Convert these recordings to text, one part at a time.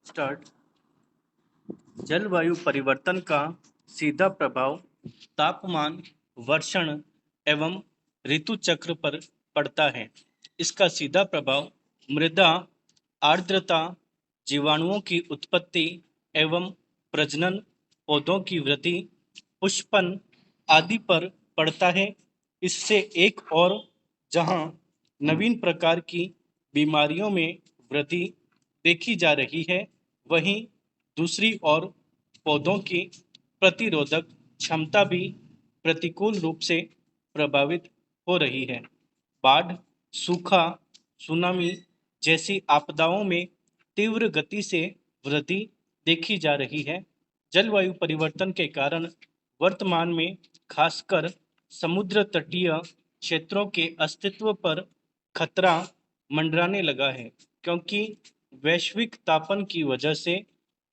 Start. जलवायु परिवर्तन का सीधा प्रभाव तापमान, वर्षण एवं ऋतु चक्र पर पड़ता है। इसका सीधा प्रभाव मृदा, आर्द्रता, जीवाणुओं की उत्पत्ति एवं प्रजनन, पौधों की वृद्धि, पुष्पन आदि पर पड़ता है। इससे एक और जहां नवीन प्रकार की बीमारियों में वृद्धि देखी जा रही है, वहीं दूसरी ओर पौधों की प्रतिरोधक क्षमता भी प्रतिकूल रूप से प्रभावित हो रही है। बाढ़, सूखा, सुनामी जैसी आपदाओं में तीव्र गति से वृद्धि देखी जा रही है। जलवायु परिवर्तन के कारण वर्तमान में खासकर समुद्र तटीय क्षेत्रों के अस्तित्व पर खतरा मंडराने लगा है, क्योंकि वैश्विक तापन की वजह से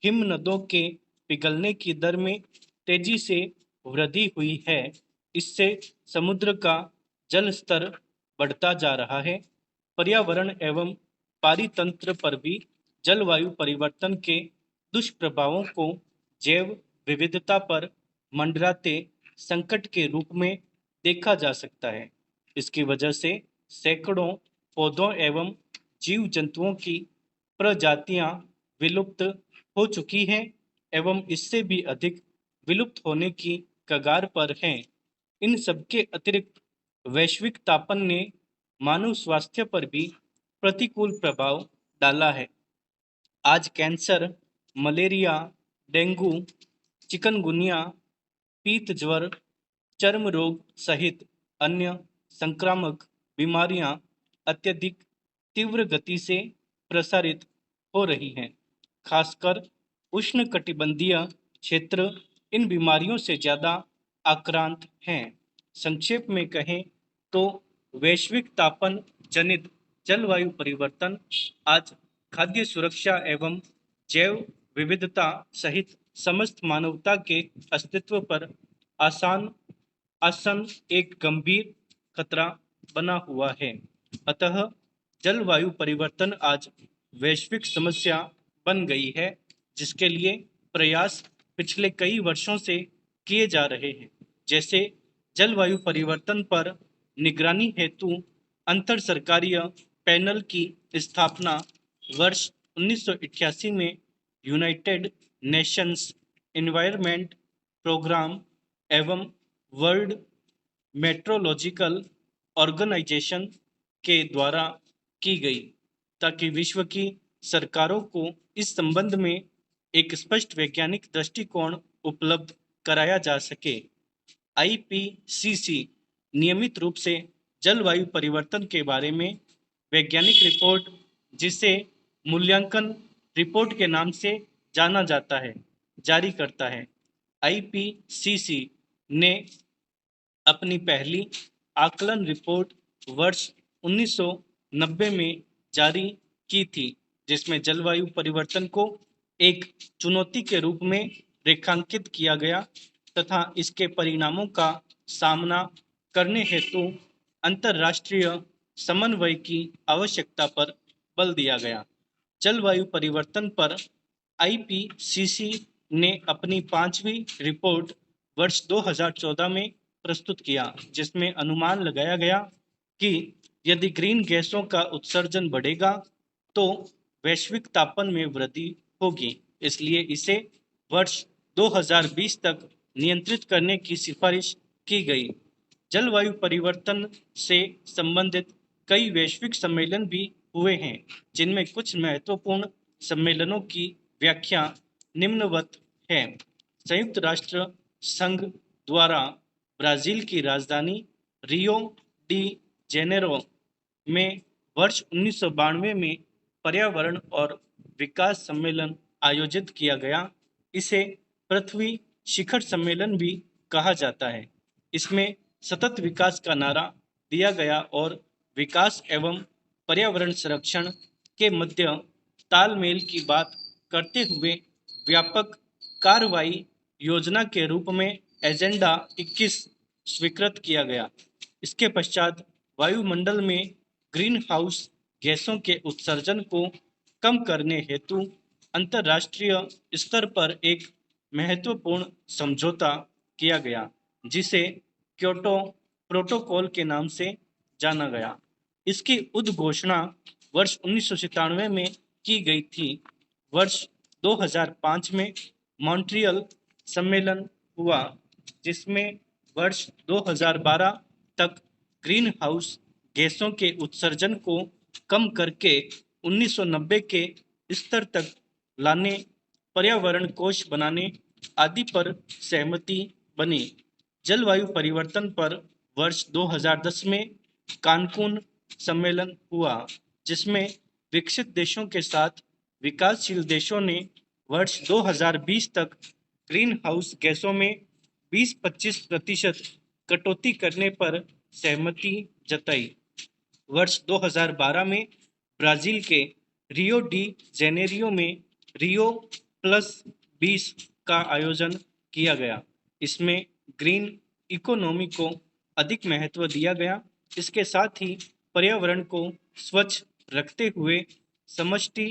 हिमनदों के पिघलने की दर में तेजी से वृद्धि हुई है। इससे समुद्र का जल स्तर बढ़ता जा रहा है। पर्यावरण एवं पारितंत्र पर भी जलवायु परिवर्तन के दुष्प्रभावों को जैव विविधता पर मंडराते संकट के रूप में देखा जा सकता है। इसकी वजह से सैकड़ों पौधों एवं जीव जंतुओं की प्रजातियां विलुप्त हो चुकी हैं एवं इससे भी अधिक विलुप्त होने की कगार पर हैं। इन सबके अतिरिक्त वैश्विक तापन ने मानव स्वास्थ्य पर भी प्रतिकूल प्रभाव डाला है। आज कैंसर, मलेरिया, डेंगू, चिकनगुनिया, पीत ज्वर, चर्म रोग सहित अन्य संक्रामक बीमारियां अत्यधिक तीव्र गति से प्रसारित हो रही हैं। खासकर उष्णकटिबंधीय क्षेत्र इन बीमारियों से ज़्यादा आक्रांत हैं। संक्षेप में कहें तो वैश्विक तापन जनित जलवायु परिवर्तन आज खाद्य सुरक्षा एवं जैव विविधता सहित समस्त मानवता के अस्तित्व पर आसान आसन एक गंभीर खतरा बना हुआ है। अतः जलवायु परिवर्तन आज वैश्विक समस्या बन गई है, जिसके लिए प्रयास पिछले कई वर्षों से किए जा रहे हैं। जैसे जलवायु परिवर्तन पर निगरानी हेतु अंतर सरकारीय पैनल की स्थापना वर्ष 1988 में यूनाइटेड नेशंस एनवायरनमेंट प्रोग्राम एवं वर्ल्ड मेट्रोलॉजिकल ऑर्गेनाइजेशन के द्वारा की गई, ताकि विश्व की सरकारों को इस संबंध में एक स्पष्ट वैज्ञानिक दृष्टिकोण उपलब्ध कराया जा सके। आईपीसीसी नियमित रूप से जलवायु परिवर्तन के बारे में वैज्ञानिक रिपोर्ट, जिसे मूल्यांकन रिपोर्ट के नाम से जाना जाता है, जारी करता है। आईपीसीसी ने अपनी पहली आकलन रिपोर्ट वर्ष 1990 में जारी की थी, जिसमें जलवायु परिवर्तन को एक चुनौती के रूप में रेखांकित किया गया तथा इसके परिणामों का सामना करने हेतु अंतर्राष्ट्रीय समन्वय की आवश्यकता पर बल दिया गया। जलवायु परिवर्तन पर आईपीसीसी ने अपनी पांचवी रिपोर्ट वर्ष 2014 में प्रस्तुत किया, जिसमें अनुमान लगाया गया कि यदि ग्रीन गैसों का उत्सर्जन बढ़ेगा तो वैश्विक तापन में वृद्धि होगी। इसलिए इसे वर्ष 2020 तक नियंत्रित करने की सिफारिश की गई। जलवायु परिवर्तन से संबंधित कई वैश्विक सम्मेलन भी हुए हैं, जिनमें कुछ महत्वपूर्ण सम्मेलनों की व्याख्या निम्नवत है। संयुक्त राष्ट्र संघ द्वारा ब्राजील की राजधानी रियो डी जेनेरो में वर्ष 1992 में पर्यावरण और विकास सम्मेलन आयोजित किया गया। इसे पृथ्वी शिखर सम्मेलन भी कहा जाता है। इसमें सतत विकास का नारा दिया गया और विकास एवं पर्यावरण संरक्षण के मध्य तालमेल की बात करते हुए व्यापक कार्रवाई योजना के रूप में एजेंडा 21 स्वीकृत किया गया। इसके पश्चात वायुमंडल में ग्रीन हाउस गैसों के उत्सर्जन को कम करने हेतु अंतर्राष्ट्रीय स्तर पर एक महत्वपूर्ण समझौता किया गया जिसे क्योटो प्रोटोकॉल के नाम से जाना गया। इसकी उद्घोषणा वर्ष 1997 में की गई थी। वर्ष 2005 में मॉन्ट्रियल सम्मेलन हुआ जिसमें वर्ष 2012 तक ग्रीन हाउस गैसों के उत्सर्जन को कम करके 1990 के स्तर तक लाने, पर्यावरण कोष बनाने आदि पर सहमति बनी। जलवायु परिवर्तन पर वर्ष 2010 में कानकून सम्मेलन हुआ जिसमें विकसित देशों के साथ विकासशील देशों ने वर्ष 2020 तक ग्रीन हाउस गैसों में 20-25% कटौती करने पर सहमति जताई। वर्ष 2012 में ब्राजील के रियो डी जेनेरियो में रियो प्लस 20 का आयोजन किया गया। इसमें ग्रीन इकोनॉमी को अधिक महत्व दिया गया। इसके साथ ही पर्यावरण को स्वच्छ रखते हुए समष्टि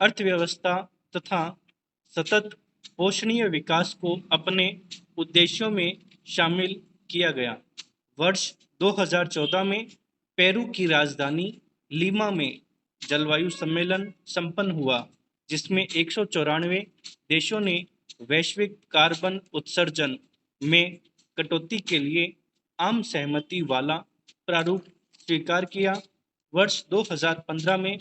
अर्थव्यवस्था तथा सतत पोषणीय विकास को अपने उद्देश्यों में शामिल किया गया। वर्ष 2014 में पेरू की राजधानी लीमा में जलवायु सम्मेलन संपन्न हुआ जिसमें 194 देशों ने वैश्विक कार्बन उत्सर्जन में कटौती के लिए आम सहमति वाला प्रारूप स्वीकार किया। वर्ष 2015 में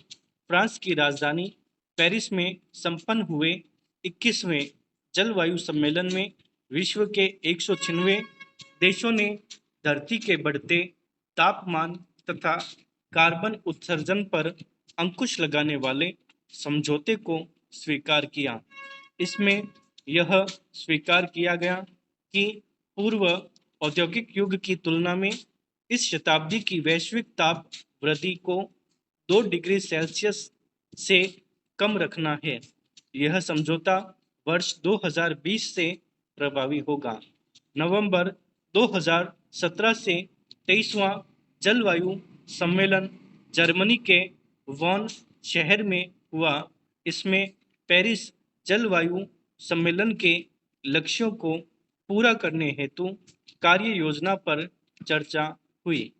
फ्रांस की राजधानी पेरिस में संपन्न हुए 21वें जलवायु सम्मेलन में विश्व के 196 देशों ने धरती के बढ़ते तापमान तथा कार्बन उत्सर्जन पर अंकुश लगाने वाले समझौते को स्वीकार किया। इसमें यह स्वीकार किया गया कि पूर्व औद्योगिक युग की तुलना में इस शताब्दी की वैश्विक ताप वृद्धि को 2 डिग्री सेल्सियस से कम रखना है। यह समझौता वर्ष 2020 से प्रभावी होगा। नवंबर 2017 से 23वां जलवायु सम्मेलन जर्मनी के वॉन शहर में हुआ। इसमें पेरिस जलवायु सम्मेलन के लक्ष्यों को पूरा करने हेतु कार्य योजना पर चर्चा हुई।